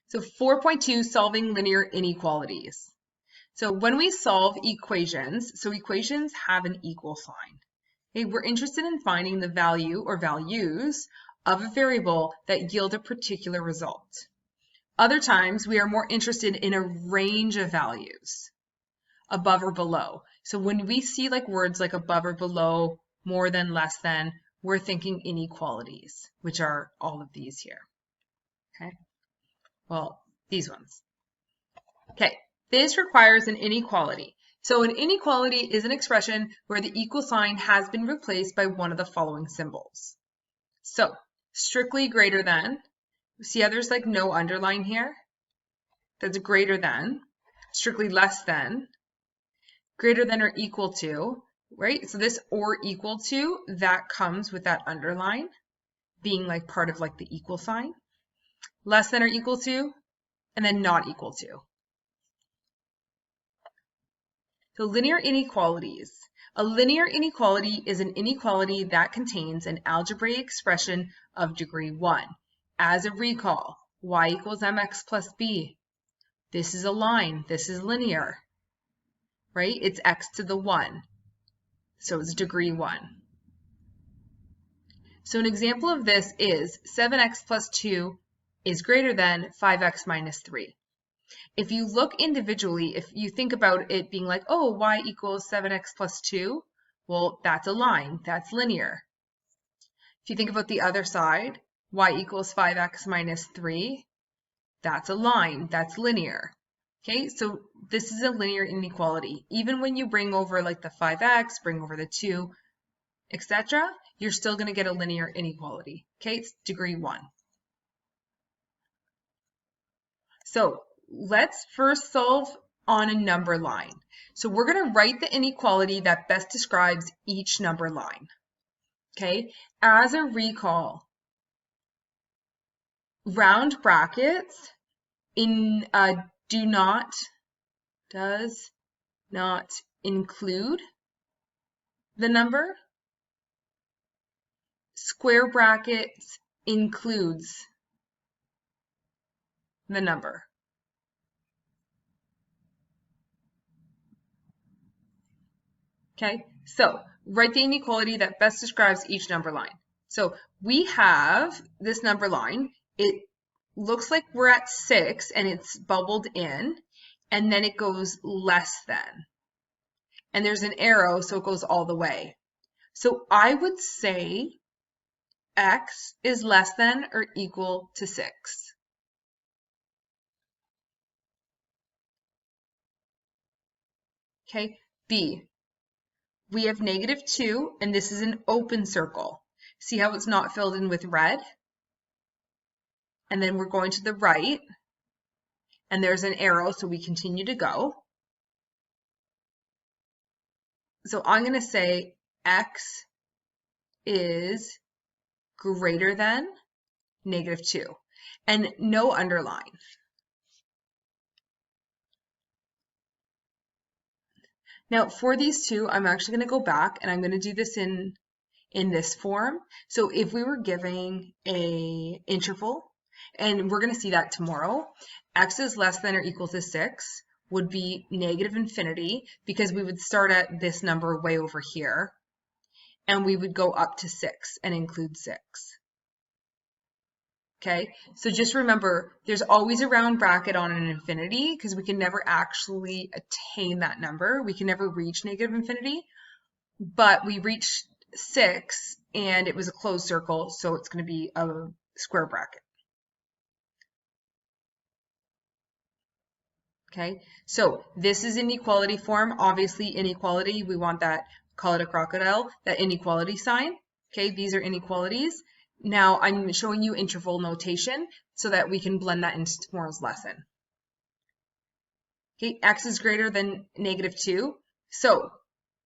So 4.2, solving linear inequalities. So when we solve equations, so equations have an equal sign. Okay, we're interested in finding the value or values of a variable that yield a particular result. Other times, we are more interested in a range of values, above or below. So when we see like words like above or below, more than, less than, we're thinking inequalities, which are all of these here. Okay. Well, these ones. Okay, this requires an inequality. So an inequality is an expression where the equal sign has been replaced by one of the following symbols. So strictly greater than, see how there's like no underline here? That's greater than, strictly less than, greater than or equal to, right? So this or equal to, that comes with that underline being like part of like the equal sign. Less than or equal to, and then not equal to. So linear inequalities. A linear inequality is an inequality that contains an algebraic expression of degree 1. As a recall, y equals mx plus b. This is a line. This is linear, right? It's x to the 1. So it's degree 1. So an example of this is 7x plus 2 is greater than 5x minus 3. If you look individually, if you think about it being like, oh, y equals 7x plus 2, well, that's a line. That's linear. If you think about the other side, y equals 5x minus 3, that's a line. That's linear. Okay, so this is a linear inequality. Even when you bring over like the 5x, bring over the 2, etc., you're still going to get a linear inequality. Okay, it's degree 1. So let's first solve on a number line. So we're going to write the inequality that best describes each number line. Okay, as a recall, round brackets does not include the number. Square brackets includes the number. Okay, so write the inequality that best describes each number line. So we have this number line. It looks like we're at 6 and it's bubbled in, and then it goes less than. And there's an arrow, so it goes all the way. So I would say x is less than or equal to 6. Okay, B. We have -2, and this is an open circle. See how it's not filled in with red? And then we're going to the right, and there's an arrow, so we continue to go. So I'm going to say x is greater than -2, and no underline. Now for these two, I'm actually going to go back and I'm going to do this in this form. So if we were giving a interval, and we're going to see that tomorrow, x is less than or equal to 6 would be -infinity, because we would start at this number way over here, and we would go up to 6 and include 6. Okay, so just remember, there's always a round bracket on an infinity because we can never actually attain that number. We can never reach -infinity, but we reached 6 and it was a closed circle, so it's going to be a square bracket. Okay, so this is inequality form. Obviously, inequality, we want that, call it a crocodile, that inequality sign. Okay, these are inequalities. Now I'm showing you interval notation so that we can blend that into tomorrow's lesson. Okay, x is greater than -2. So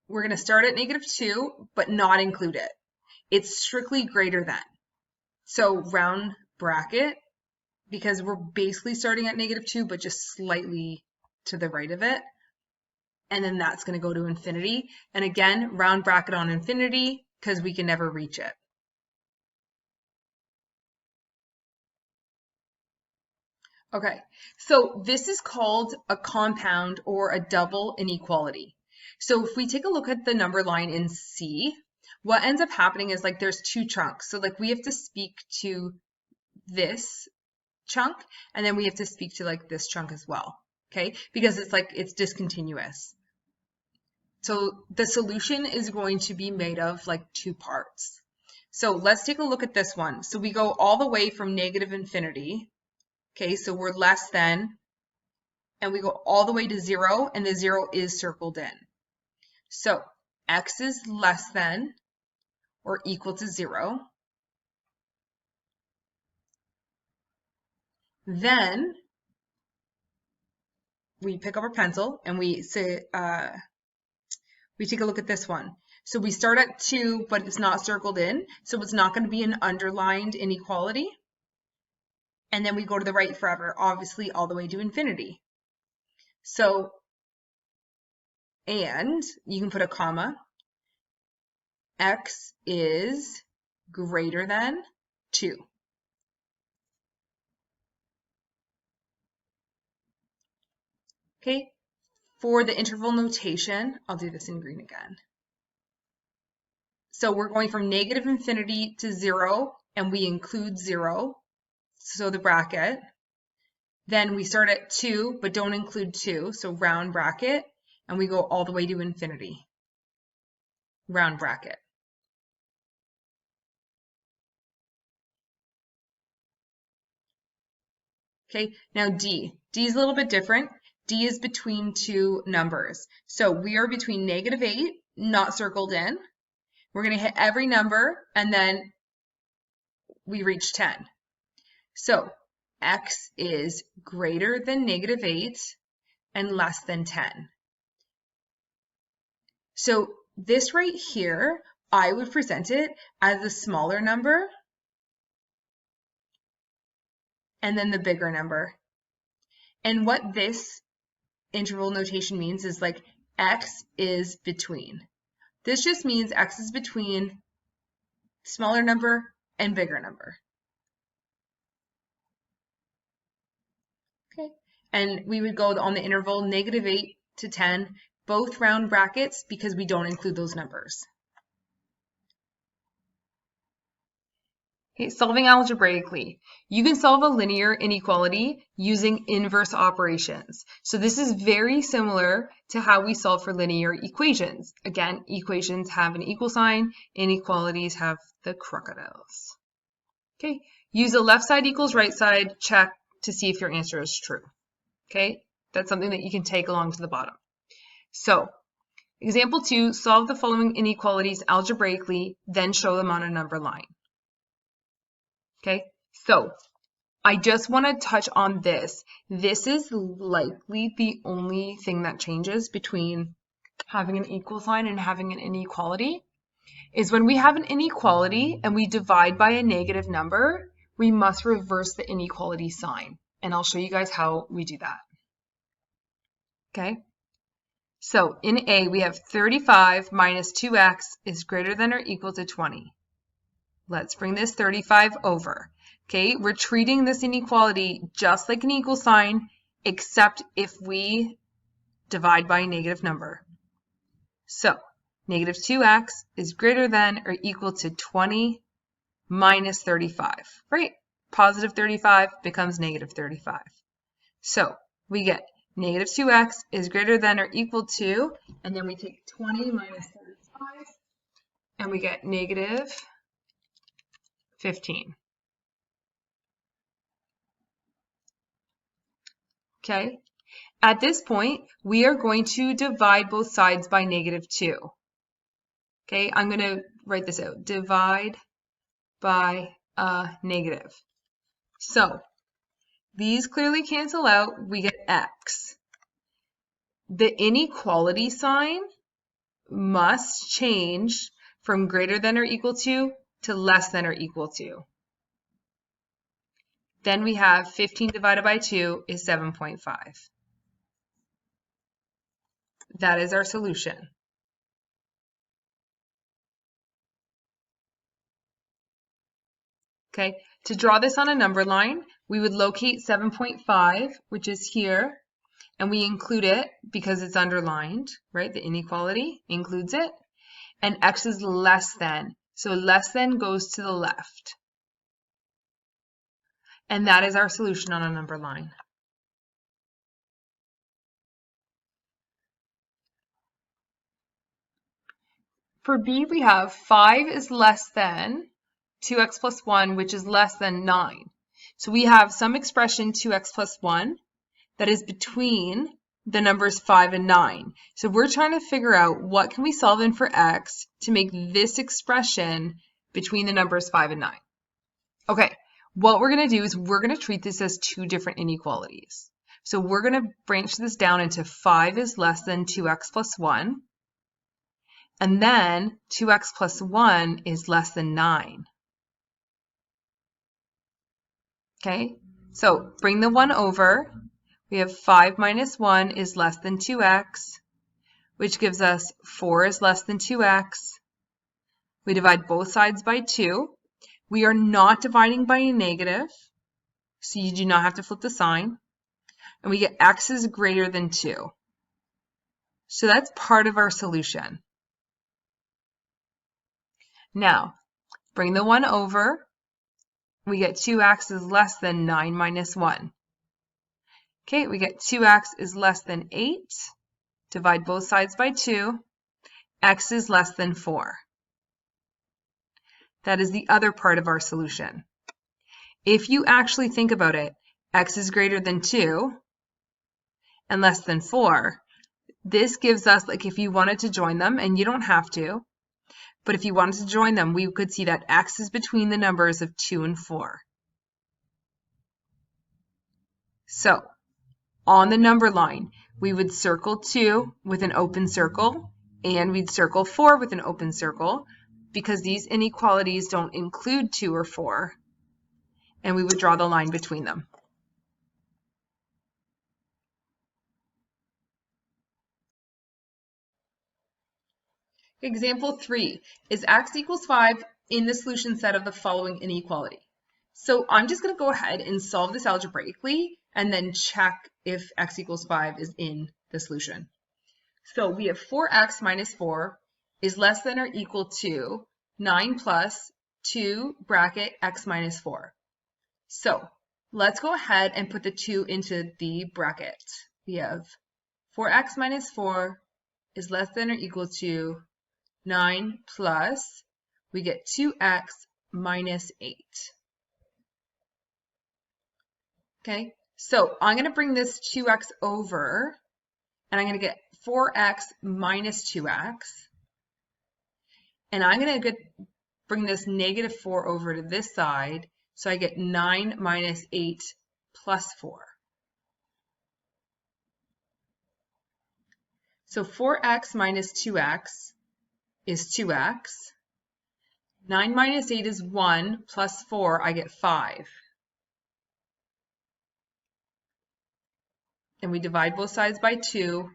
we're going to start at -2, but not include it. It's strictly greater than. So round bracket, because we're basically starting at -2, but just slightly to the right of it. And then that's going to go to infinity. And again, round bracket on infinity, because we can never reach it. Okay, so this is called a compound or a double inequality. So if we take a look at the number line in C, what ends up happening is like there's two chunks. So like we have to speak to this chunk, and then we have to speak to like this chunk as well, okay? Because it's like it's discontinuous. So the solution is going to be made of like two parts. So let's take a look at this one. So we go all the way from negative infinity. Okay, so we're less than, and we go all the way to 0, and the 0 is circled in. So x is less than or equal to 0. Then we pick up our pencil and we say, we take a look at this one. So we start at 2, but it's not circled in, so it's not going to be an underlined inequality. And then we go to the right forever, obviously all the way to infinity. So, and you can put a comma. X is greater than 2. Okay, for the interval notation, I'll do this in green again. So we're going from negative infinity to 0, and we include 0, so the bracket. Then we start at 2, but don't include 2, so round bracket, and we go all the way to infinity. Round bracket. Okay, now D. D is a little bit different. D is between two numbers. So we are between negative 8, not circled in. We're going to hit every number, and then we reach 10. So x is greater than negative 8 and less than 10. So this right here, I would present it as the smaller number and then the bigger number. And what this interval notation means is like x is between. This just means x is between smaller number and bigger number. Okay, and we would go on the interval negative 8 to 10, both round brackets because we don't include those numbers. Okay, solving algebraically. You can solve a linear inequality using inverse operations. So this is very similar to how we solve for linear equations. Again, equations have an equal sign, inequalities have the crocodiles. Okay, use a left side equals right side check to see if your answer is true. Okay, that's something that you can take along to the bottom. So, example 2, solve the following inequalities algebraically, then show them on a number line. Okay, so I just want to touch on this. This is likely the only thing that changes between having an equal sign and having an inequality, is when we have an inequality and we divide by a negative number, we must reverse the inequality sign. And I'll show you guys how we do that. Okay, so in A, we have 35 minus 2x is greater than or equal to 20. Let's bring this 35 over. Okay, we're treating this inequality just like an equal sign, except if we divide by a negative number. So, negative 2x is greater than or equal to 20 minus 35, right? Positive 35 becomes negative 35. So, we get negative 2x is greater than or equal to, and then we take 20 minus 35, and we get negative 15. Okay, at this point, we are going to divide both sides by negative 2. Okay, I'm going to write this out. Divide by a negative. So, these clearly cancel out. We get x. The inequality sign must change from greater than or equal to less than or equal to. Then we have 15 divided by 2 is 7.5. That is our solution. Okay, to draw this on a number line, we would locate 7.5, which is here, and we include it because it's underlined, right? The inequality includes it. And x is less than. So less than goes to the left. And that is our solution on a number line. For B, we have 5 is less than 2x plus 1, which is less than 9. So we have some expression 2x plus 1 that is between the numbers 5 and 9. So we're trying to figure out what can we solve in for x to make this expression between the numbers 5 and 9. Okay, what we're going to do is we're going to treat this as two different inequalities. So we're going to branch this down into 5 is less than 2x plus 1. And then 2x plus 1 is less than 9. Okay, so bring the 1 over. We have 5 minus 1 is less than 2x, which gives us 4 is less than 2x. We divide both sides by 2. We are not dividing by a negative, so you do not have to flip the sign. And we get x is greater than 2. So that's part of our solution. Now, bring the 1 over. We get 2x is less than 9 minus 1. Okay, we get 2x is less than 8. Divide both sides by 2. X is less than 4. That is the other part of our solution. If you actually think about it, x is greater than 2 and less than 4. This gives us, like if you wanted to join them, and you don't have to, but if you wanted to join them, we could see that x is between the numbers of 2 and 4. So, on the number line, we would circle 2 with an open circle, and we'd circle 4 with an open circle, because these inequalities don't include 2 or 4, and we would draw the line between them. Example 3 is x equals 5 in the solution set of the following inequality. So I'm just going to go ahead and solve this algebraically and then check if x equals 5 is in the solution. So we have 4x minus 4 is less than or equal to 9 plus 2 bracket x minus 4. So let's go ahead and put the 2 into the bracket. We have 4x minus 4 is less than or equal to 9 plus, we get 2x minus 8. Okay, so I'm going to bring this 2x over, and I'm going to get 4x minus 2x. And I'm going to bring this negative 4 over to this side, so I get 9 minus 8 plus 4. So 4x minus 2x is 2x. 9 minus 8 is 1, plus 4, I get 5. And we divide both sides by 2.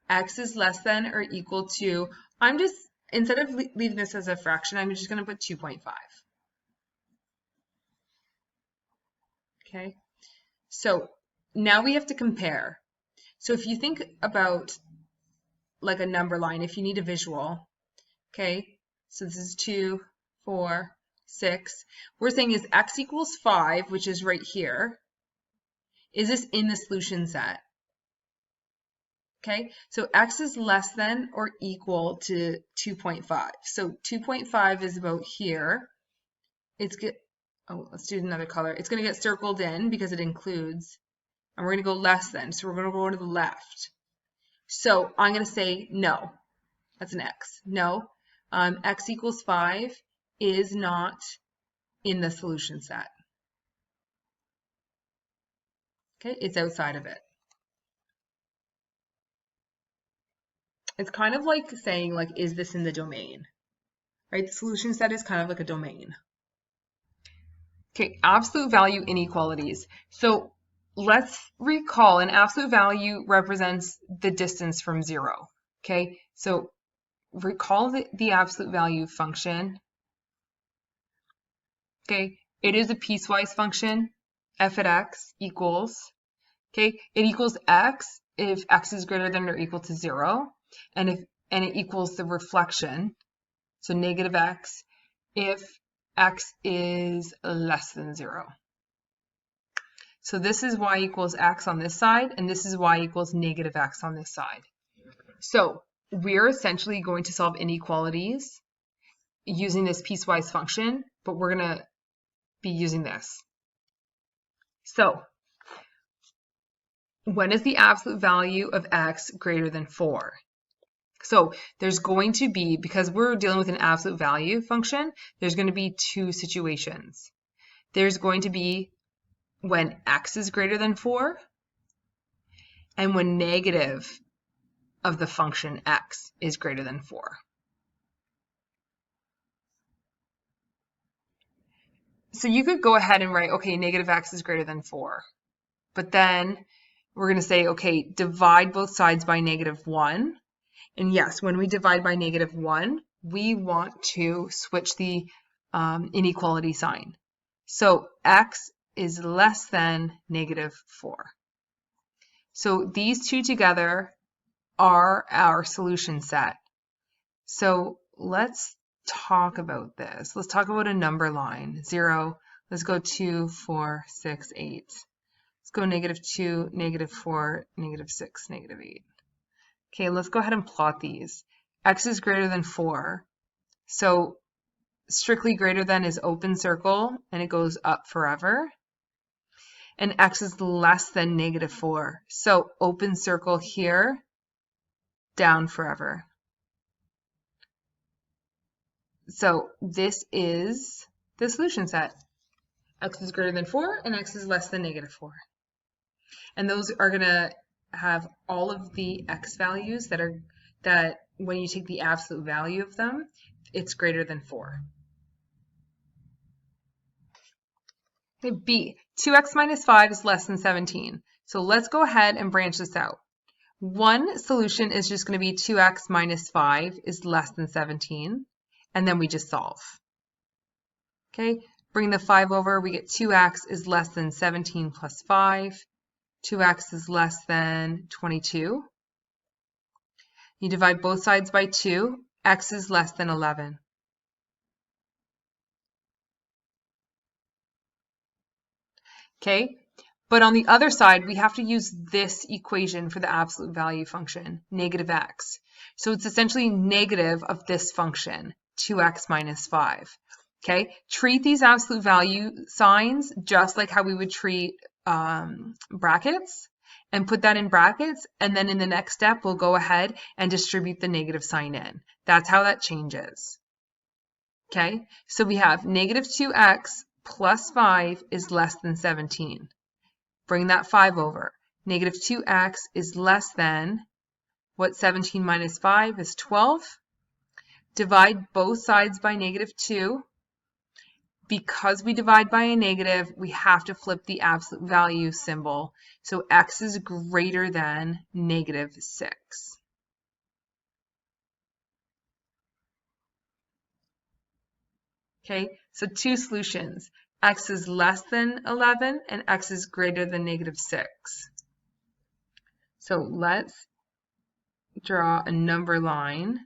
X is less than or equal to, I'm just, instead of leaving this as a fraction, I'm just going to put 2.5. Okay, so now we have to compare. So if you think about like a number line, if you need a visual, okay, so this is 2, 4, 6. We're saying is x equals 5, which is right here. Is this in the solution set? Okay, so x is less than or equal to 2.5. So 2.5 is about here. It's good. Oh, let's do another color. It's going to get circled in because it includes, and we're going to go less than. So we're going to go to the left. So I'm going to say no. That's an x. No. X equals 5 is not in the solution set. Okay, it's outside of it. It's kind of like saying, like, is this in the domain? Right? The solution set is kind of like a domain. Okay, absolute value inequalities. So let's recall an absolute value represents the distance from 0. Okay, so recall the absolute value function. Okay, it is a piecewise function. f at x equals, okay, it equals x if x is greater than or equal to 0, and it equals the reflection, so negative x, if x is less than 0. So this is y equals x on this side, and this is y equals negative x on this side. So we're essentially going to solve inequalities using this piecewise function, but we're going to be using this. So when is the absolute value of x greater than 4? So there's going to be, because we're dealing with an absolute value function, there's going to be two situations. There's going to be when x is greater than 4 and when negative of the function x is greater than 4. So you could go ahead and write, okay, negative x is greater than 4. But then we're going to say, okay, divide both sides by -1. And yes, when we divide by -1, we want to switch the inequality sign. So x is less than -4. So these two together are our solution set. So let's talk about this. Let's talk about a number line. 0, let's go 2, 4, 6, 8. Let's go -2, -4, -6, -8. Okay, let's go ahead and plot these. X is greater than 4. So strictly greater than is open circle, and it goes up forever. And x is less than -4. So open circle here, down forever. So this is the solution set. X is greater than 4 and x is less than -4. And those are going to have all of the x values that when you take the absolute value of them, it's greater than 4. Okay, B, 2x minus 5 is less than 17. So let's go ahead and branch this out. One solution is just going to be 2x minus 5 is less than 17, and then we just solve. Okay, bring the 5 over, we get 2x is less than 17 plus 5. 2x is less than 22. You divide both sides by 2. X is less than 11. Okay, but on the other side, we have to use this equation for the absolute value function, negative x. So it's essentially negative of this function, 2x minus 5. Okay, treat these absolute value signs just like how we would treat brackets, and put that in brackets, and then in the next step, we'll go ahead and distribute the negative sign in. That's how that changes. Okay, so we have negative 2x plus 5 is less than 17. Bring that 5 over. Negative 2x is less than, what, 17 minus 5 is 12. Divide both sides by -2. Because we divide by a negative, we have to flip the absolute value symbol. So x is greater than -6. Okay, so two solutions. X is less than 11 and x is greater than -6. So let's draw a number line.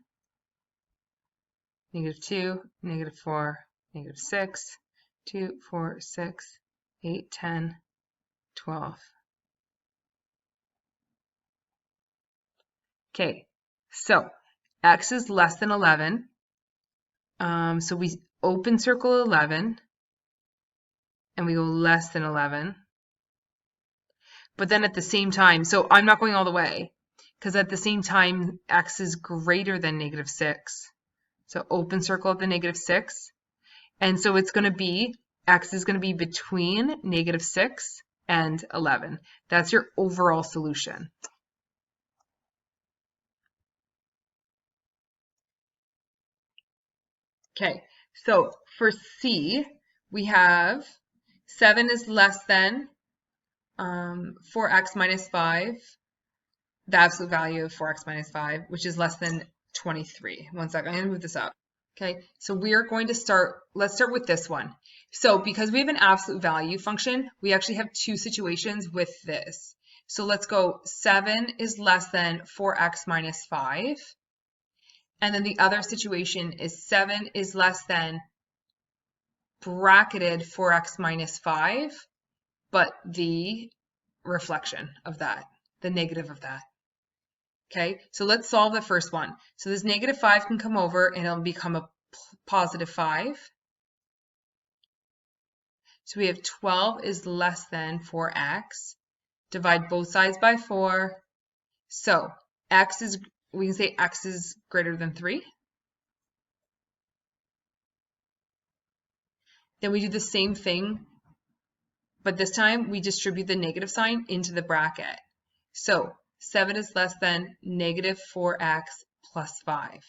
-2, -4, -6, 2, 4, 6, 8, 10, 12. Okay, so x is less than 11. So we open circle 11 and we go less than 11. But then at the same time, so I'm not going all the way because at the same time, x is greater than -6. So open circle at the -6. And so it's going to be, x is going to be between -6 and 11. That's your overall solution. Okay, so for C, we have 7 is less than 4x minus 5, the absolute value of 4x minus 5, which is less than 23. One second, I'm going to move this up. Okay, so we are going to let's start with this one. So because we have an absolute value function, we actually have two situations with this. So let's go 7 is less than 4x minus 5. And then the other situation is 7 is less than bracketed 4x minus 5, but the reflection of that, the negative of that. Okay, so let's solve the first one. So this negative 5 can come over and it'll become a positive 5. So we have 12 is less than 4x. Divide both sides by 4. So we can say x is greater than 3. Then we do the same thing, but this time we distribute the negative sign into the bracket. So 7 is less than negative 4x plus 5.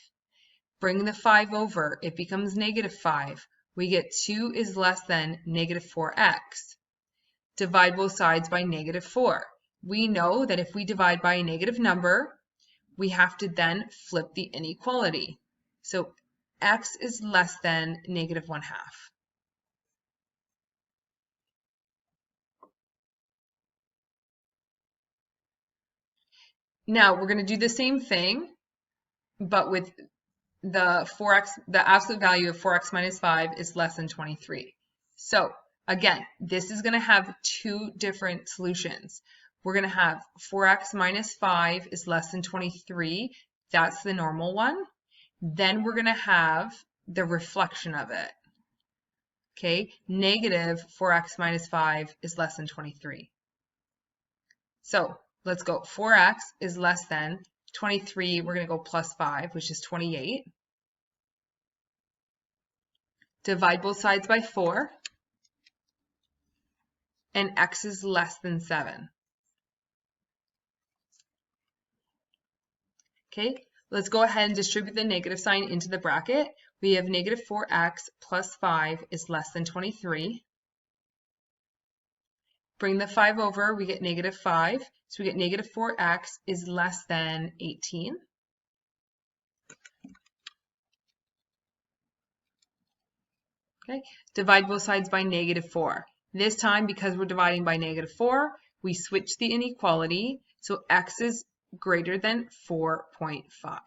Bring the 5 over, it becomes negative 5. We get 2 is less than negative 4x. Divide both sides by negative 4. We know that if we divide by a negative number, we have to then flip the inequality. So x is less than negative 1/2. Now we're going to do the same thing, but with the absolute value of 4x minus 5 is less than 23. So again, this is going to have two different solutions. We're going to have 4x minus 5 is less than 23. That's the normal one. Then we're going to have the reflection of it. Okay, negative 4x minus 5 is less than 23. So let's go. 4x is less than 23. We're going to go plus 5, which is 28. Divide both sides by 4. And x is less than 7. Okay, let's go ahead and distribute the negative sign into the bracket. We have negative 4x plus 5 is less than 23. Bring the 5 over, we get negative 5. So we get negative 4x is less than 18. Okay, divide both sides by negative 4. This time, because we're dividing by negative 4, we switch the inequality. So x is greater than 4.5.